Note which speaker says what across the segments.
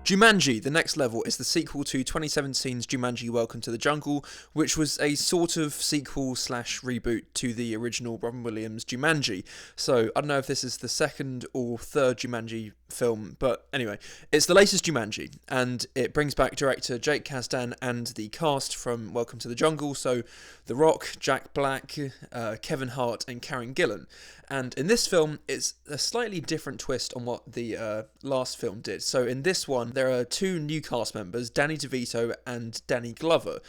Speaker 1: Jumanji, The Next Level, is the sequel to 2017's Jumanji Welcome to the Jungle, which was a sort of sequel slash reboot to the original Robin Williams Jumanji. So I don't know if this is the second or third Jumanji film, but anyway, it's the latest Jumanji, and it brings back director Jake Kasdan and the cast from Welcome to the Jungle, so The Rock, Jack Black, Kevin Hart and Karen Gillan. And in this film, it's a slightly different twist on what the last film did. So in this one, there are two new cast members, Danny DeVito and Danny Glover,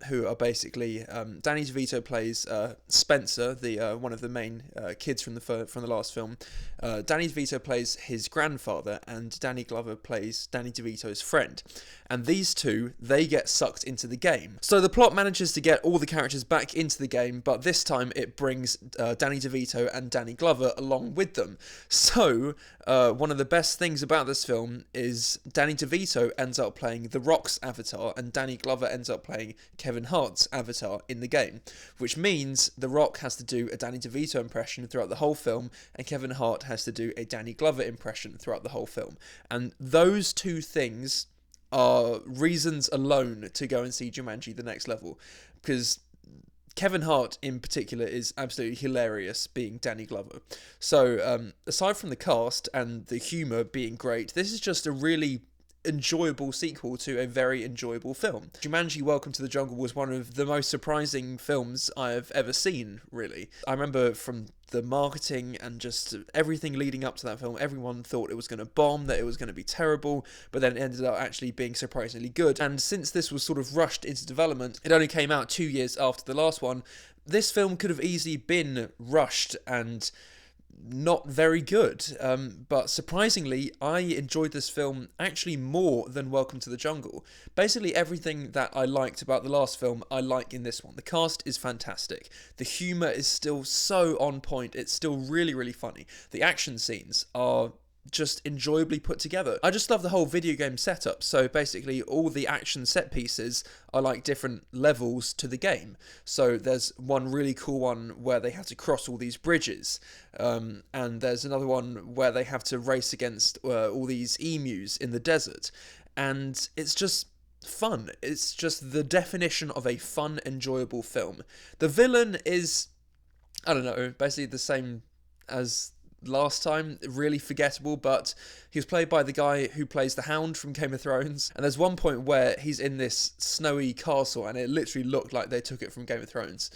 Speaker 1: who are basically Danny DeVito plays Spencer, the one of the main kids from the last film. Danny DeVito plays his grandfather, and Danny Glover plays Danny DeVito's friend. And these two, they get sucked into the game. So the plot manages to get all the characters back into the game, but this time it brings Danny DeVito and Danny Glover along with them. So one of the best things about this film is Danny DeVito ends up playing The Rock's avatar, and Danny Glover ends up playing Kevin Hart's avatar in the game, which means The Rock has to do a Danny DeVito impression throughout the whole film, and Kevin Hart has to do a Danny Glover impression throughout the whole film. And those two things are reasons alone to go and see Jumanji: The Next Level, because Kevin Hart in particular is absolutely hilarious being Danny Glover. So aside from the cast and the humour being great, this is just a really enjoyable sequel to a very enjoyable film. Jumanji Welcome to the Jungle was one of the most surprising films I have ever seen, really. I remember from the marketing and just everything leading up to that film, everyone thought it was going to bomb, that it was going to be terrible, but then it ended up actually being surprisingly good. And since this was sort of rushed into development, it only came out 2 years after the last one, this film could have easily been rushed and not very good, but surprisingly I enjoyed this film actually more than Welcome to the Jungle. Basically everything that I liked about the last film I like in this one. The cast is fantastic, the humour is still so on point, it's still really really funny, the action scenes are just enjoyably put together. I just love the whole video game setup. So basically all the action set pieces are like different levels to the game. So there's one really cool one where they have to cross all these bridges, and there's another one where they have to race against all these emus in the desert, and it's just fun. It's just the definition of a fun, enjoyable film. The villain is, I don't know, basically the same as last time, really forgettable, but he was played by the guy who plays the Hound from Game of Thrones, and there's one point where he's in this snowy castle and it literally looked like they took it from Game of Thrones.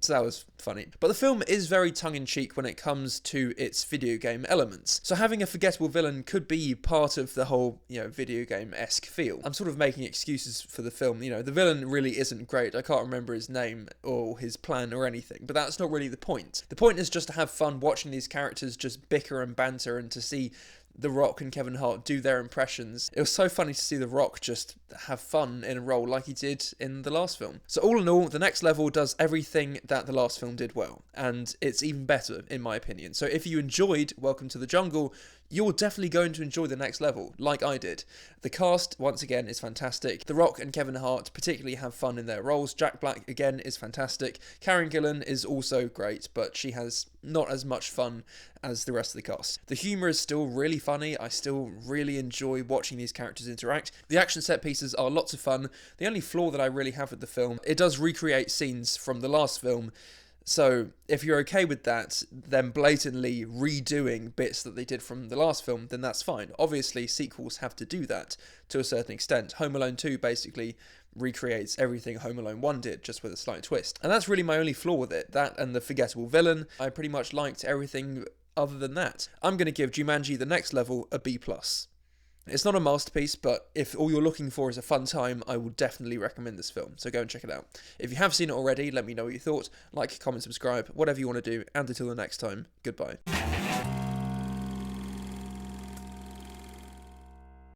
Speaker 1: So that was funny. But the film is very tongue-in-cheek when it comes to its video game elements. So having a forgettable villain could be part of the whole, video game-esque feel. I'm sort of making excuses for the film. The villain really isn't great. I can't remember his name or his plan or anything, but that's not really the point. The point is just to have fun watching these characters just bicker and banter and to see The Rock and Kevin Hart do their impressions. It was so funny to see The Rock just have fun in a role like he did in the last film. So all in all, The Next Level does everything that the last film did well, and it's even better in my opinion. So if you enjoyed Welcome to the Jungle, you're definitely going to enjoy The Next Level, like I did. The cast, once again, is fantastic. The Rock and Kevin Hart particularly have fun in their roles. Jack Black, again, is fantastic. Karen Gillan is also great, but she has not as much fun as the rest of the cast. The humour is still really funny. I still really enjoy watching these characters interact. The action set pieces are lots of fun. The only flaw that I really have with the film, it does recreate scenes from the last film. So if you're okay with that, then blatantly redoing bits that they did from the last film, then that's fine. Obviously, sequels have to do that to a certain extent. Home Alone 2 basically recreates everything Home Alone 1 did, just with a slight twist. And that's really my only flaw with it. That and the forgettable villain. I pretty much liked everything other than that. I'm going to give Jumanji: The Next Level a B+. It's not a masterpiece, but if all you're looking for is a fun time, I would definitely recommend this film, so go and check it out. If you have seen it already, let me know what you thought. Like, comment, subscribe, whatever you want to do, and until the next time, goodbye.